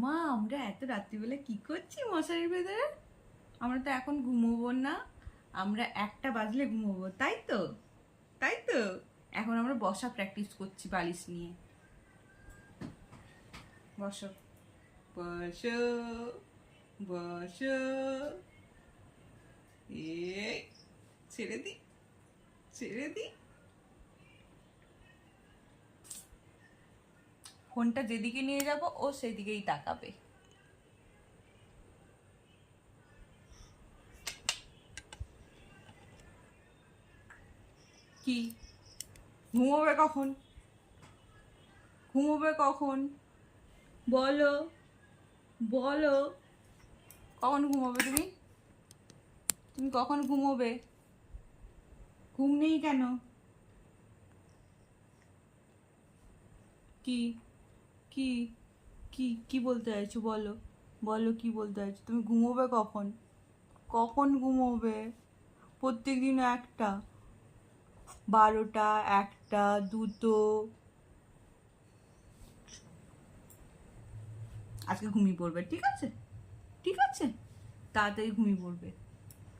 মা আমরা এত রাত্রিবেলা কি করছি মশারির ভেতরে? আমরা তো এখন ঘুমোবো না, আমরা 1টা বাজলে ঘুমোবো, তাই তো? তাই তো? এখন আমরা বসা প্র্যাকটিস করছি বালিশ নিয়ে। বসো বসো বসো। এই ছেড়ে দি, ছেড়ে দি। ফোনটা যেদিকে নিয়ে যাব ও সেদিকেই তাকাবে। কি ঘুমোবে কখন? ঘুমোবে কখন? বলো, বলো। কখন ঘুমোবে তুমি? তুমি কখন ঘুমোবে? ঘুম নেই কেন? কি কি কি কি বলতে চাইছো? বলো, বলো কি বলতে চাইছো? তুমি ঘুমোবে কখন? কখন ঘুমোবে? প্রত্যেক দিন একটা, 12টা, 1টা, 2টো। আজকে ঘুমিয়ে পড়বে, ঠিক আছে? ঠিক আছে, তাড়াতাড়ি ঘুমিয়ে পড়বে।